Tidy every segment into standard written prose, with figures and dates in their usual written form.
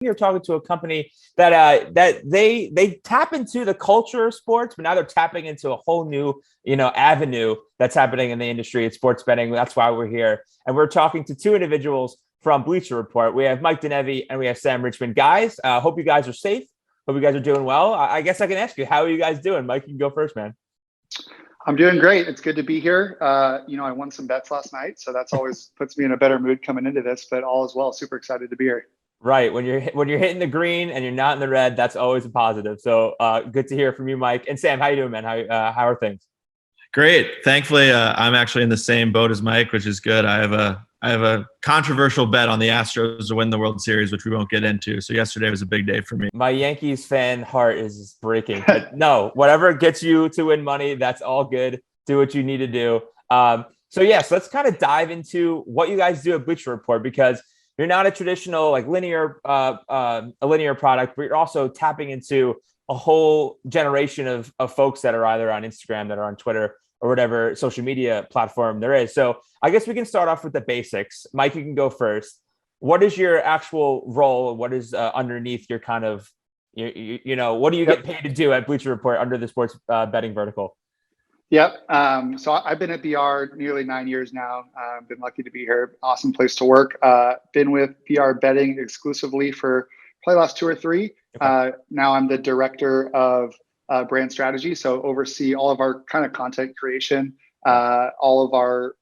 you're talking to a company that they tap into the culture of sports, but now they're tapping into a whole new avenue that's happening in the industry. It's sports betting. That's why we're here, and we're talking to two individuals from Bleacher Report. We have Mike Denevi and we have Sam Richmond. Guys, hope you guys are safe. Hope you guys are doing well. I guess I can ask you, how are you guys doing? Mike, you can go first, man. I'm doing great. It's good to be here. I won some bets last night, so that's always puts me in a better mood coming into this, but all is well. Super excited to be here. Right. When you're hitting the green and you're not in the red, that's always a positive. So good to hear from you, Mike. And Sam, how you doing, man? How are things? Great. Thankfully, I'm actually in the same boat as Mike, which is good. I have a controversial bet on the Astros to win the World Series, which we won't get into. So yesterday was a big day for me. My Yankees fan heart is breaking. But no, whatever gets you to win money, that's all good. Do what you need to do. So let's kind of dive into what you guys do at Bleacher Report, because you're not a traditional linear product, but you're also tapping into a whole generation of folks that are either on Instagram, that are on Twitter, or whatever social media platform there is. So I guess we can start off with the basics. Mike, you can go first. What is your actual role? What is underneath your kind of, what do you get paid to do at Bleacher Report under the sports betting vertical? Yep. So I've been at BR nearly 9 years now. Been lucky to be here. Awesome place to work. Been with BR betting exclusively for probably the last 2 or 3. Okay. Now I'm the director of brand strategy. So oversee all of our kind of content creation, all of our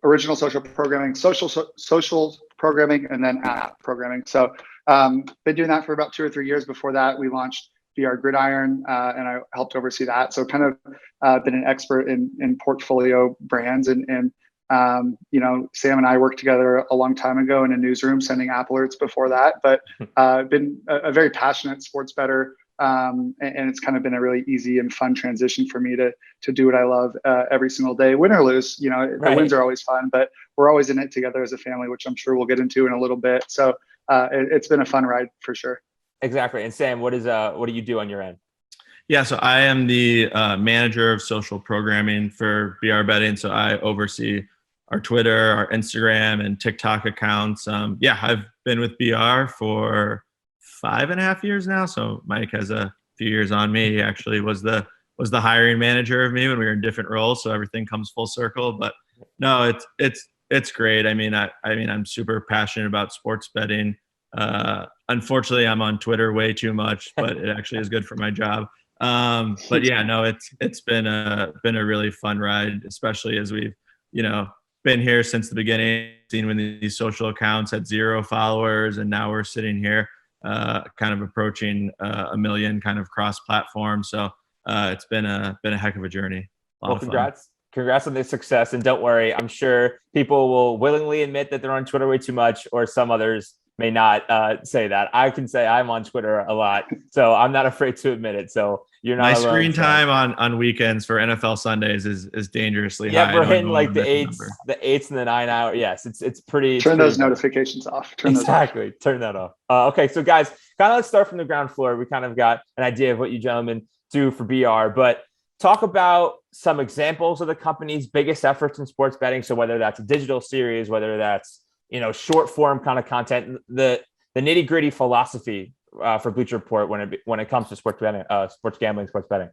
original social programming, social programming, and then app programming. So been doing that for about 2 or 3 years. Before that, we launched BR Gridiron, and I helped oversee that. So kind of been an expert in portfolio brands, and Sam and I worked together a long time ago in a newsroom sending app alerts before that, but been a very passionate sports bettor. And it's kind of been a really easy and fun transition for me to do what I love every single day, win or lose. The wins are always fun, but we're always in it together as a family, which I'm sure we'll get into in a little bit. So it's been a fun ride for sure. Exactly. And Sam, what do you do on your end? Yeah, so I am the manager of social programming for BR Betting. So I oversee our Twitter, our Instagram, and TikTok accounts. I've been with BR for 5.5 years now. So Mike has a few years on me. He actually was the hiring manager of me when we were in different roles. So everything comes full circle. But no, it's great. I mean, I'm super passionate about sports betting. Unfortunately, I'm on Twitter way too much, but it actually is good for my job. But yeah, no, it's been a really fun ride, especially as we've been here since the beginning. Seen when these social accounts had 0 followers, and now we're sitting here, kind of approaching 1 million, kind of cross-platform. So it's been a heck of a journey. Well, congrats on the success, and don't worry, I'm sure people will willingly admit that they're on Twitter way too much, or some others may not say that. I can say I'm on Twitter a lot, so I'm not afraid to admit it. So you're not my alone, screen time on weekends for NFL Sundays is dangerously high. Yeah, we're hitting like the 8s and the 9 hour. Yes, it's pretty. Turn those notifications off. Turn that off. Okay, so guys, kind of let's start from the ground floor. We kind of got an idea of what you gentlemen do for BR, but talk about some examples of the company's biggest efforts in sports betting. So whether that's a digital series, whether that's short form kind of content, the nitty gritty philosophy for Bleacher Report when it comes to sports betting, sports gambling, sports betting.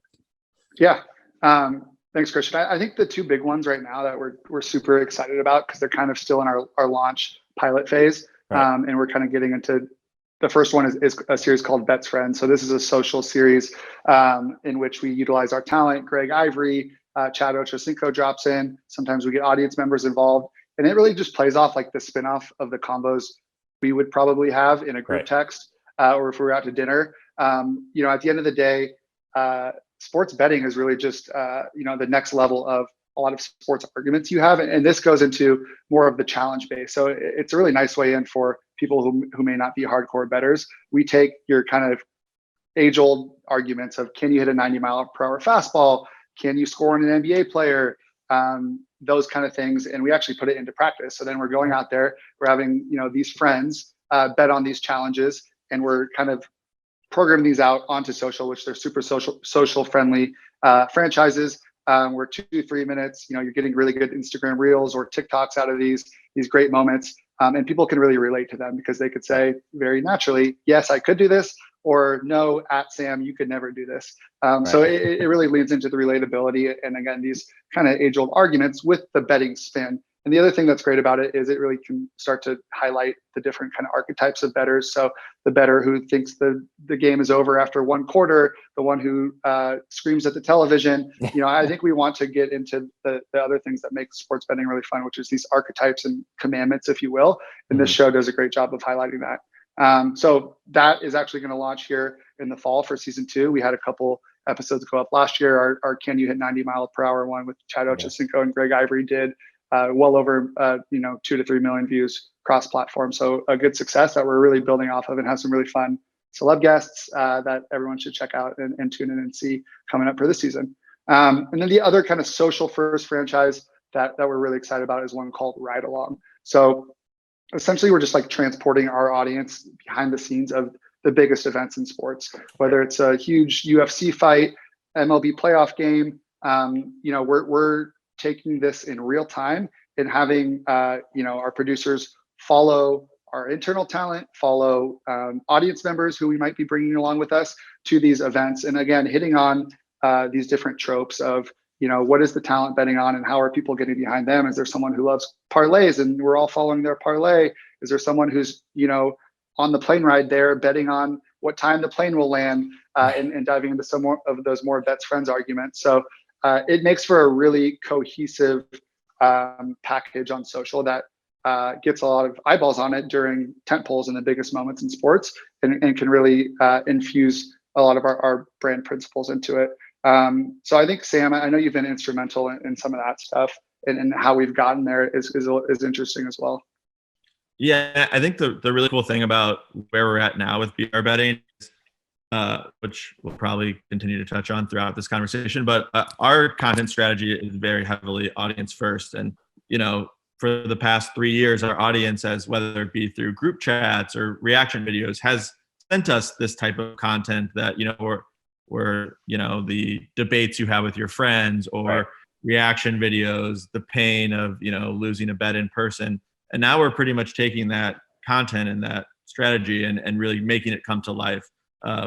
Yeah. Thanks, Christian. I think the 2 big ones right now that we're super excited about, because they're kind of still in our launch pilot phase. Right. And we're kind of getting into the first one is a series called Bets Friends. So this is a social series in which we utilize our talent. Greg Ivory, Chad Ochocinco drops in. Sometimes we get audience members involved. And it really just plays off like the spinoff of the combos we would probably have in a group text, or if we were out to dinner. At the end of the day, sports betting is really just, the next level of a lot of sports arguments you have. And this goes into more of the challenge base. So it's a really nice way in for people who may not be hardcore bettors. We take your kind of age-old arguments of, can you hit a 90-mile-per-hour fastball? Can you score on an NBA player? Those kind of things, and we actually put it into practice. So then we're going out there, we're having these friends bet on these challenges, and we're kind of programming these out onto social, which they're super social friendly franchises. We're 2-3 minutes. You're getting really good Instagram reels or TikToks out of these great moments. And people can really relate to them because they could say very naturally, yes, I could do this, or no, at Sam, you could never do this. So it really leads into the relatability. And again, these kind of age-old arguments with the betting spin. And the other thing that's great about it is it really can start to highlight the different kind of archetypes of bettors. So the bettor who thinks the game is over after one quarter, the one who screams at the television. I think we want to get into the other things that make sports betting really fun, which is these archetypes and commandments, if you will. And this show does a great job of highlighting that. So that is actually going to launch here in the fall for season 2. We had a couple episodes go up last year. Our Can You Hit 90 Mile Per Hour one with Chad Ochocinco and Greg Ivory did well over 2 to 3 million views cross platform. So a good success that we're really building off of, and have some really fun celeb guests that everyone should check out and tune in and see coming up for this season. And then the other kind of social first franchise that we're really excited about is one called Ride Along. So essentially we're just like transporting our audience behind the scenes of the biggest events in sports, whether it's a huge UFC fight, MLB playoff game. We're taking this in real time and having our producers follow our internal talent, follow audience members who we might be bringing along with us to these events, and again hitting on these different tropes of what is the talent betting on and how are people getting behind them. Is there someone who loves parlays and we're all following their parlay? Is there someone who's on the plane ride there betting on what time the plane will land, and diving into some more of those more bets friends arguments? So it makes for a really cohesive package on social that gets a lot of eyeballs on it during tent poles and the biggest moments in sports, and can really infuse a lot of our brand principles into it. So I think, Sam, I know you've been instrumental in some of that stuff, and how we've gotten there is interesting as well. Yeah, I think the really cool thing about where we're at now with BR betting, which we'll probably continue to touch on throughout this conversation, but our content strategy is very heavily audience first. And, for the past 3 years, our audience has, whether it be through group chats or reaction videos, has sent us this type of content that, or the debates you have with your friends, or reaction videos, the pain of, losing a bet in person. And now we're pretty much taking that content and that strategy and really making it come to life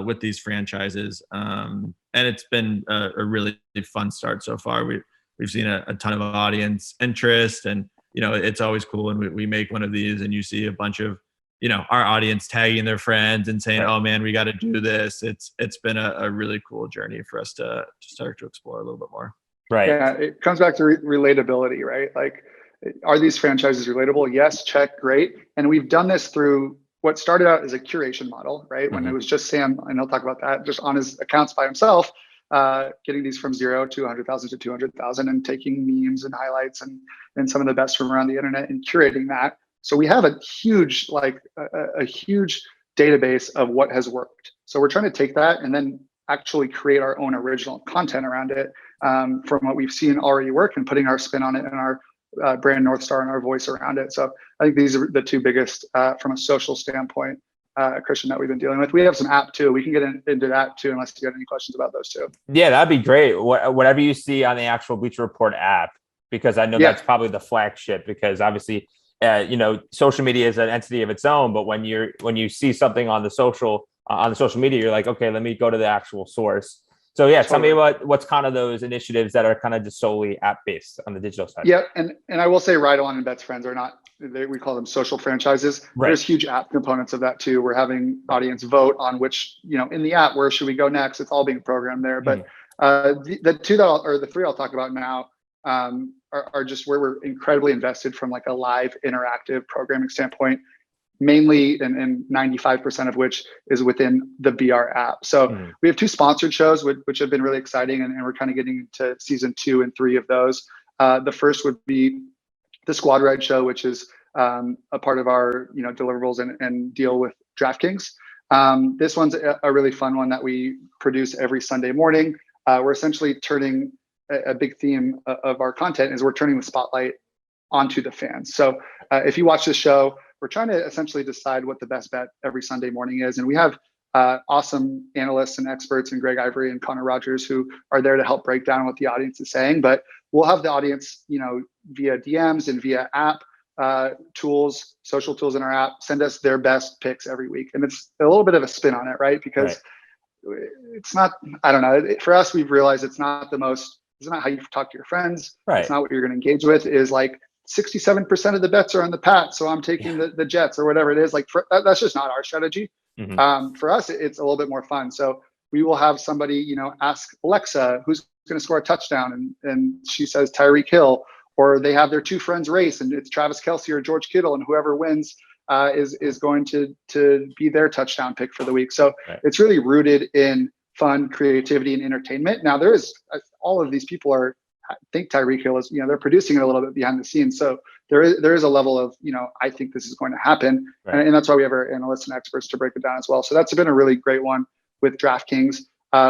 with these franchises. And it's been a really fun start so far. We've seen a ton of audience interest, and, it's always cool when we make one of these and you see a bunch of, our audience tagging their friends and saying, oh man, we got to do this. It's been a really cool journey for us to start to explore a little bit more. Right. Yeah. It comes back to relatability, right? Like, are these franchises relatable? Yes. Check. Great. And we've done this through what started out as a curation model, right? When it was just Sam, and he'll talk about that, just on his accounts by himself, getting these from 0 to 100,000 to 200,000, and taking memes and highlights and some of the best from around the internet and curating that. So we have a huge, a huge database of what has worked. So we're trying to take that and then actually create our own original content around it, from what we've seen already work, and putting our spin on it and our brand North Star and our voice around it. So I think these are the two biggest from a social standpoint, Christian, that we've been dealing with. We have some app too. We can get into that too, unless you got any questions about those two. Yeah, that'd be great. Whatever you see on the actual Bleacher Report app, because I know that's probably the flagship, because obviously, social media is an entity of its own, but when you see something on the social media, you're like, okay, let me go to the actual source. So yeah, tell me what's kind of those initiatives that are kind of just solely app based on the digital side. Yeah, and I will say Ride Along and Bets Friends are not, we call them social franchises. Right. There's huge app components of that too. We're having audience vote on which, in the app, where should we go next? It's all being programmed there. But the two the three I'll talk about now are just where we're incredibly invested from like a live interactive programming standpoint, mainly, and 95% of which is within the BR app. So we have two sponsored shows, which have been really exciting, and we're kind of getting into season 2 and 3 of those. The first would be the Squad Ride show, which is a part of our deliverables and deal with DraftKings. This one's a really fun one that we produce every Sunday morning. We're essentially turning a big theme of our content is we're turning the spotlight onto the fans. So if you watch this show, we're trying to essentially decide what the best bet every Sunday morning is. And we have awesome analysts and experts in Greg Ivory and Connor Rogers who are there to help break down what the audience is saying. But we'll have the audience, via DMs and via app, social tools in our app send us their best picks every week. And it's a little bit of a spin on it, right? Because it's not, I don't know, for us, we've realized it's not how you talk to your friends. Right. It's not what you're going to engage with. Is like 67% of the bets are on the Pats, so I'm taking the Jets or whatever it is. Like that's just not our strategy. For us, it's a little bit more fun. So we will have somebody, ask Alexa who's going to score a touchdown, and she says Tyreek Hill, or they have their two friends race, and it's Travis Kelce or George Kittle, and whoever wins is going to be their touchdown pick for the week. So it's really rooted in fun, creativity, and entertainment. Now there is all of these people I think Tyreek Hill is, they're producing it a little bit behind the scenes. So there is a level of, I think this is going to happen. And that's why we have our analysts and experts to break it down as well. So that's been a really great one with DraftKings.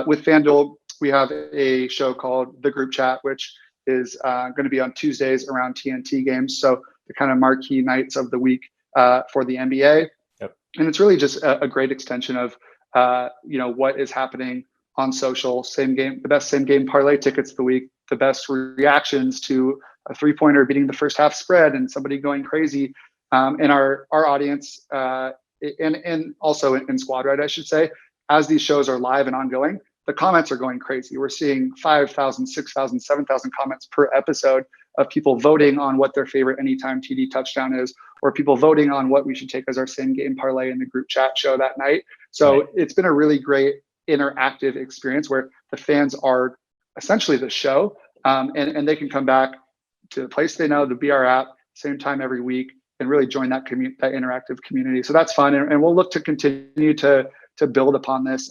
With FanDuel, we have a show called The Group Chat, which is going to be on Tuesdays around TNT games. So the kind of marquee nights of the week for the NBA. And it's really just a great extension of, what is happening on social. The best same game parlay tickets of the week, the best reactions to a 3-pointer beating the first half spread and somebody going crazy. And our audience, and also in Squad Ride, I should say, as these shows are live and ongoing, the comments are going crazy. We're seeing 5,000, 6,000, 7,000 comments per episode of people voting on what their favorite anytime TD touchdown is, or people voting on what we should take as our same game parlay in the group chat show that night. So it's been a really great interactive experience where the fans are essentially the show, and they can come back to the place they know, the BR app, same time every week, and really join that interactive community. So that's fun, and we'll look to continue to build upon this,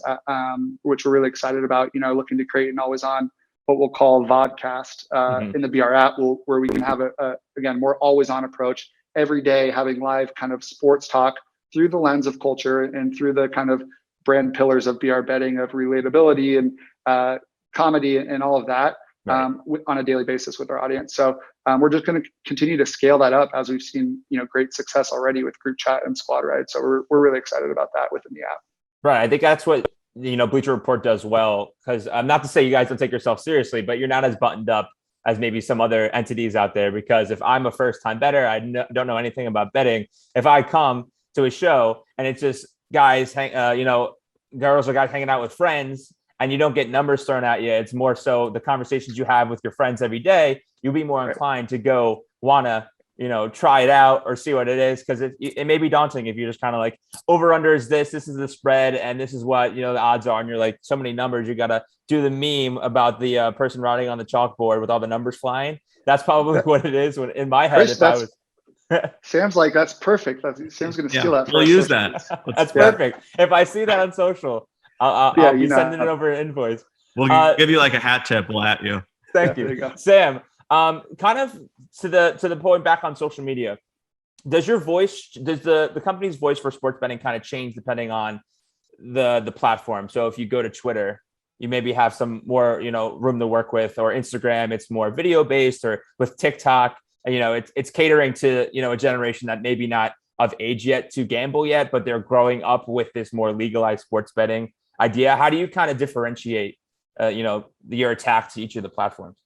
which we're really excited about. Looking to create an always on, what we'll call vodcast in the BR app, where we can have a again more always on approach every day, having live kind of sports talk through the lens of culture and through the kind of brand pillars of BR betting, of relatability and comedy and all of that on a daily basis with our audience. So we're just going to continue to scale that up, as we've seen great success already with group chat and Squad Ride. So we're really excited about that within the app. Right. I think that's what Bleacher Report does well, because not to say you guys don't take yourself seriously, but you're not as buttoned up as maybe some other entities out there. Because if I'm a first-time bettor, I don't know anything about betting. If I come to a show and it's just guys, girls or guys hanging out with friends, and you don't get numbers thrown at you, it's more so the conversations you have with your friends every day, you'll be more inclined to go wanna try it out or see what it is, because it may be daunting if you're just kind of like, over under is this is the spread, and this is what the odds are, and you're like, so many numbers, you gotta do the meme about the person writing on the chalkboard with all the numbers flying. That's probably what it is when in my head. Chris, Sam's like, that's perfect. Sam's gonna steal that. We'll use that. That's perfect. If I see that on social, I'll be sending it over an invoice. We'll give you like a hat tip. We'll at you. Thank you, Sam. Kind of to the point back on social media, does the company's voice for sports betting kind of change depending on the platform? So if you go to Twitter, you maybe have some more room to work with, or Instagram, it's more video based, or with TikTok, it's catering to a generation that maybe not of age yet to gamble yet, but they're growing up with this more legalized sports betting idea. How do you kind of differentiate your attack to each of the platforms?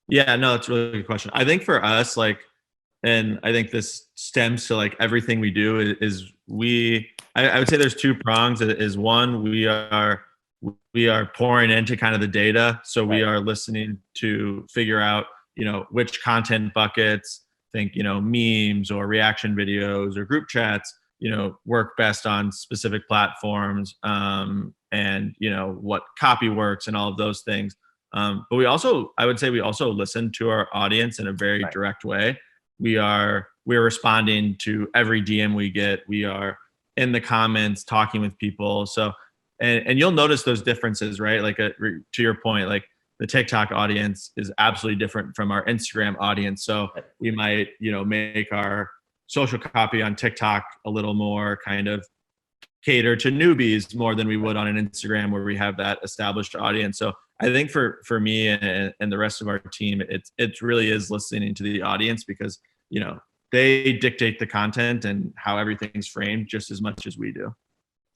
Yeah, no, it's a really good question. I think for us, and I think this stems to everything we do is I would say there's two prongs. Is one, we are pouring into kind of the data. So we are listening to figure out, which content buckets, think, memes or reaction videos or group chats, work best on specific platforms, and, what copy works and all of those things. But I would say we also listen to our audience in a very direct way. We're responding to every DM we get. We are in the comments talking with people. So, and you'll notice those differences, right? To your point, the TikTok audience is absolutely different from our Instagram audience. So we might, make our social copy on TikTok a little more kind of cater to newbies more than we would on an Instagram where we have that established audience. So I think for me and the rest of our team, it really is listening to the audience, because, they dictate the content and how everything's framed just as much as we do.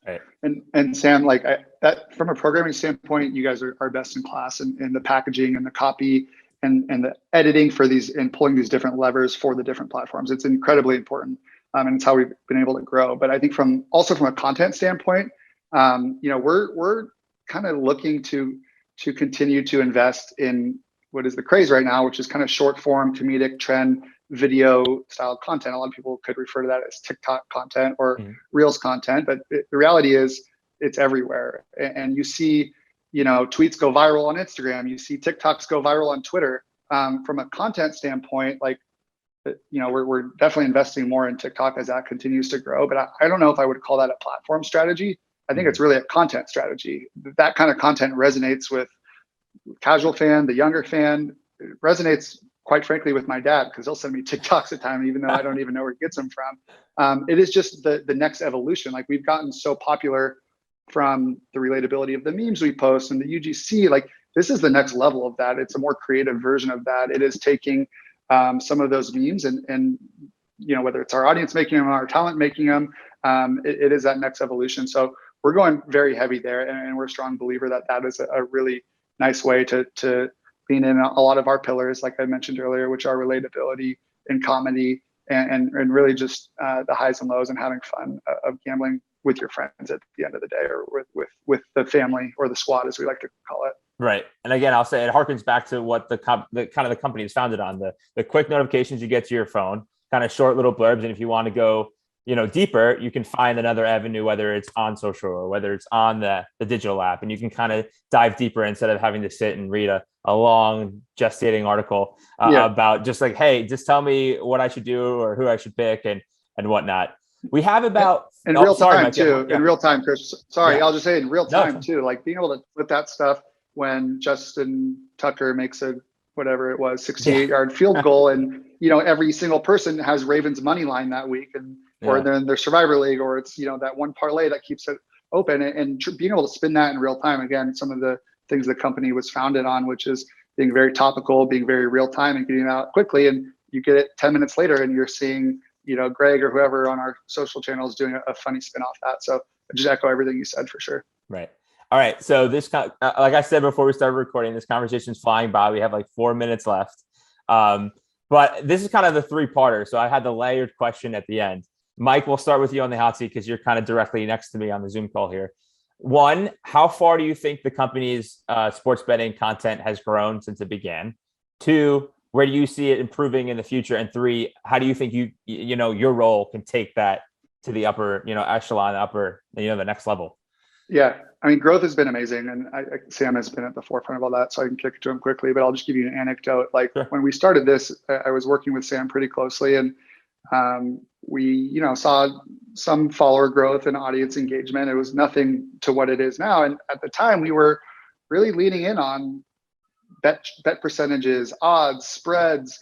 Right. And Sam, that from a programming standpoint, you guys are best in class in the packaging and the copy and the editing for these and pulling these different levers for the different platforms. It's incredibly important. And it's how we've been able to grow. But I think from a content standpoint, we're kind of looking to continue to invest in what is the craze right now, which is kind of short form, comedic, trend, video style content. A lot of people could refer to that as TikTok content or Reels content, but the reality is it's everywhere. And you see, tweets go viral on Instagram. You see TikToks go viral on Twitter. From a content standpoint, like, we're definitely investing more in TikTok as that continues to grow. But I don't know if I would call that a platform strategy. I think it's really a content strategy. That kind of content resonates with casual fan, the younger fan. It resonates, quite frankly, with my dad, because he'll send me TikToks at time, even though I don't even know where he gets them from. It is just the next evolution. Like, we've gotten so popular from the relatability of the memes we post and the UGC. Like, this is the next level of that. It's a more creative version of that. It is taking some of those memes and whether it's our audience making them or our talent making them, it is that next evolution. So we're going very heavy there, and we're a strong believer that is a really nice way to lean in a lot of our pillars, like I mentioned earlier, which are relatability and comedy, and really just the highs and lows and having fun of gambling with your friends at the end of the day, or with the family or the squad, as we like to call it. Right. And again, I'll say it harkens back to what the company is founded on, the quick notifications you get to your phone, kind of short little blurbs. And if you want to go, deeper, you can find another avenue, whether it's on social or whether it's on the digital app, and you can kind of dive deeper instead of having to sit and read a long gestating article about just like, hey, just tell me what I should do or who I should pick and whatnot. We have about in real time too. In real time, Chris. Sorry, I'll just say in real time too. Like, being able to flip that stuff when Justin Tucker makes a, whatever it was, 68-yard field goal, and every single person has Ravens money line that week, and or they're in their Survivor League, or it's that one parlay that keeps it open, and being able to spin that in real time. Again, some of the things the company was founded on, which is being very topical, being very real time, and getting it out quickly, and you get it 10 minutes later, and you're seeing Greg or whoever on our social channels doing a funny spin off that. So I just echo everything you said for sure. Right. All right. So this, like I said before we started recording, this conversation is flying by. We have like 4 minutes left. But this is kind of the three-parter. So I had the layered question at the end. Mike, we'll start with you on the hot seat because you're kind of directly next to me on the Zoom call here. One, how far do you think the company's sports betting content has grown since it began? Two, where do you see it improving in the future? And three, how do you think your role can take that to the upper, echelon, the next level? Yeah, I mean, growth has been amazing, and Sam has been at the forefront of all that, so I can kick it to him quickly. But I'll just give you an anecdote. Like, when we started this, I was working with Sam pretty closely, and we, saw some follower growth and audience engagement. It was nothing to what it is now, and at the time, we were really leaning in on bet percentages, odds, spreads.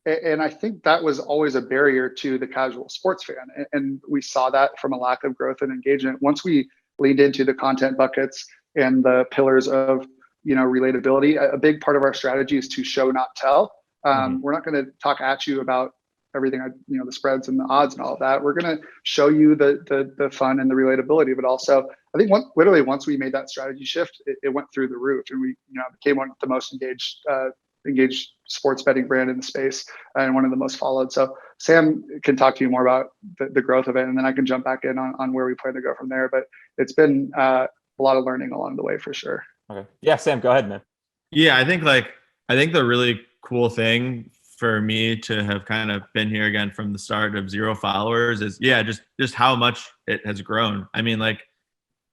And I think that was always a barrier to the casual sports fan. And we saw that from a lack of growth and engagement. Once we leaned into the content buckets and the pillars of, relatability, a big part of our strategy is to show, not tell. We're not going to talk at you about everything, the spreads and the odds and all of that. We're going to show you the fun and the relatability. But also, I think literally once we made that strategy shift, it went through the roof, and we became one of the most engaged sports betting brand in the space, and one of the most followed. So Sam can talk to you more about the growth of it, and then I can jump back in on where we plan to go from there. But it's been a lot of learning along the way for sure. Okay. Yeah, Sam, go ahead, man. Yeah, I think the really cool thing for me to have kind of been here again from the start of 0 followers is just how much it has grown. I mean, like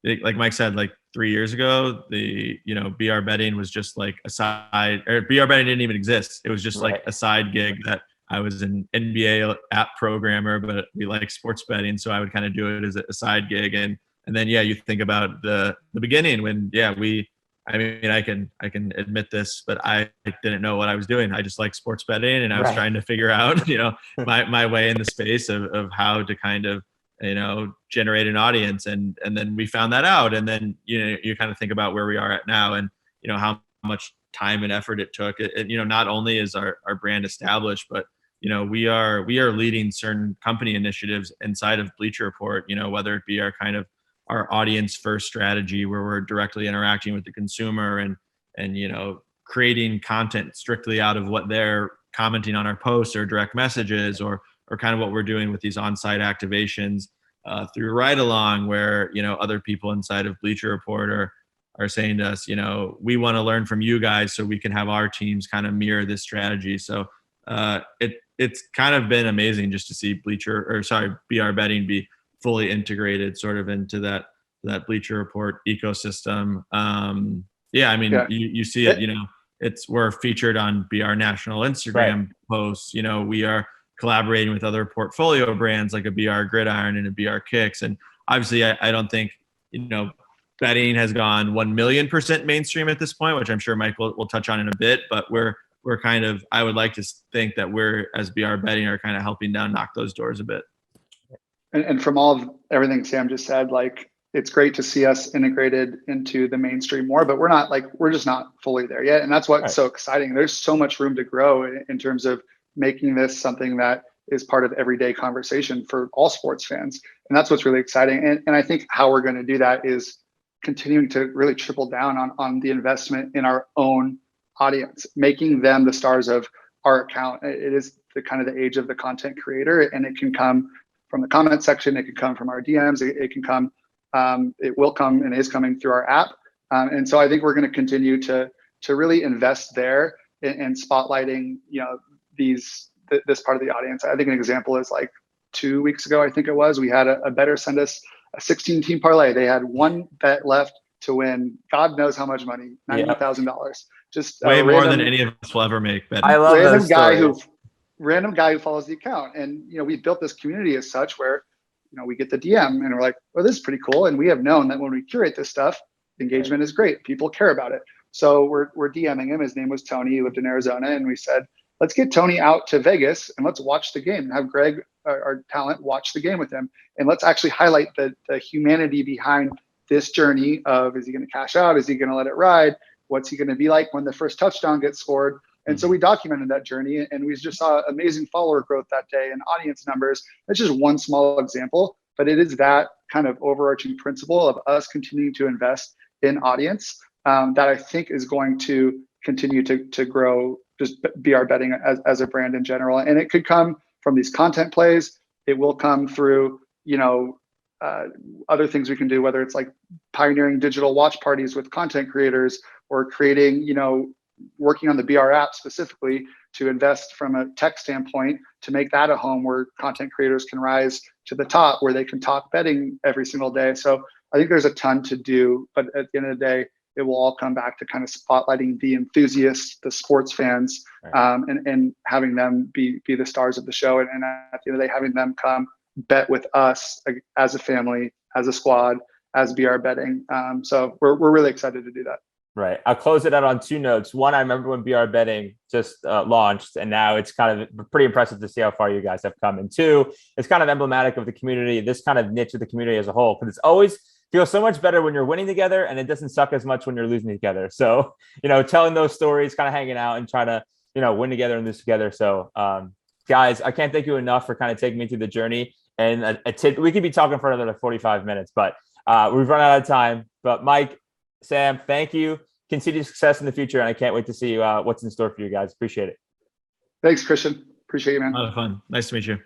Mike said, like 3 years ago, the BR betting was just like a side, or BR betting didn't even exist. It was just like a side gig that I was an NBA app programmer, but we like sports betting, so I would kind of do it as a side gig. And then you think about the beginning when I can admit this, but I didn't know what I was doing. I just like sports betting, and I was trying to figure out my way in the space of how to kind of generate an audience, and then we found that out, and then you kind of think about where we are at now, and how much time and effort it took. Not only is our brand established, but we are leading certain company initiatives inside of Bleacher Report, whether it be our kind of our audience first strategy, where we're directly interacting with the consumer and creating content strictly out of what they're commenting on our posts or direct messages, or kind of what we're doing with these on-site activations through Ride Along, where, you know, other people inside of Bleacher Report are saying to us, you know, we want to learn from you guys so we can have our teams kind of mirror this strategy. So it's kind of been amazing just to see BR Betting be fully integrated sort of into that Bleacher Report ecosystem. You see it, you know, we're featured on BR National Instagram posts. You know, we are collaborating with other portfolio brands like a BR Gridiron and a BR Kicks. And obviously I don't think, you know, betting has gone 1,000,000% mainstream at this point, which I'm sure Mike will touch on in a bit, but we're kind of, I would like to think that we're, as BR Betting, are kind of helping knock those doors a bit. And from all of everything Sam just said, like, it's great to see us integrated into the mainstream more, but we're just not fully there yet. And that's what's so exciting. There's so much room to grow in terms of making this something that is part of everyday conversation for all sports fans. And that's what's really exciting. And I think how we're going to do that is continuing to really triple down on the investment in our own audience, making them the stars of our account. It is the kind of the age of the content creator, and it can come from the comment section. It can come from our DMs. It can come, it will come and is coming through our app. And so I think we're going to continue to really invest there in spotlighting, you know, this part of the audience. I think an example is like 2 weeks ago, I think it was, we had a bettor send us a 16-team parlay. They had one bet left to win God knows how much money, $90,000. Just way more than any of us will ever make. Bet. I love random guy who follows the account. And, you know, we built this community as such where, you know, we get the DM and we're like, well, this is pretty cool. And we have known that when we curate this stuff, engagement is great. People care about it. So we're DMing him. His name was Tony. He lived in Arizona. And we said, let's get Tony out to Vegas and let's watch the game and have Greg, our talent, watch the game with him. And let's actually highlight the humanity behind this journey of, is he going to cash out? Is he going to let it ride? What's he going to be like when the first touchdown gets scored? And so we documented that journey, and we just saw amazing follower growth that day and audience numbers. That's just one small example, but it is that kind of overarching principle of us continuing to invest in audience that I think is going to continue to grow just BR Betting as a brand in general. And it could come from these content plays. It will come through, you know, other things we can do, whether it's like pioneering digital watch parties with content creators, or creating, you know, working on the BR app specifically to invest from a tech standpoint to make that a home where content creators can rise to the top, where they can talk betting every single day. So I think there's a ton to do, but at the end of the day, it will all come back to kind of spotlighting the enthusiasts, the sports fans, and having them be the stars of the show. And at the end of the day, having them come bet with us as a family, as a squad, as BR Betting. So we're really excited to do that. Right. I'll close it out on two notes. One, I remember when BR Betting just launched, and now it's kind of pretty impressive to see how far you guys have come. And two, it's kind of emblematic of the community, this kind of niche of the community as a whole, because it's always feels so much better when you're winning together, and it doesn't suck as much when you're losing together. So, you know, telling those stories, kind of hanging out and trying to, you know, win together and lose together. So, guys, I can't thank you enough for kind of taking me through the journey. And we could be talking for another 45 minutes, but we've run out of time. But Mike, Sam, thank you. Continued success in the future, and I can't wait to see what's in store for you guys. Appreciate it. Thanks, Christian. Appreciate you, man. A lot of fun. Nice to meet you.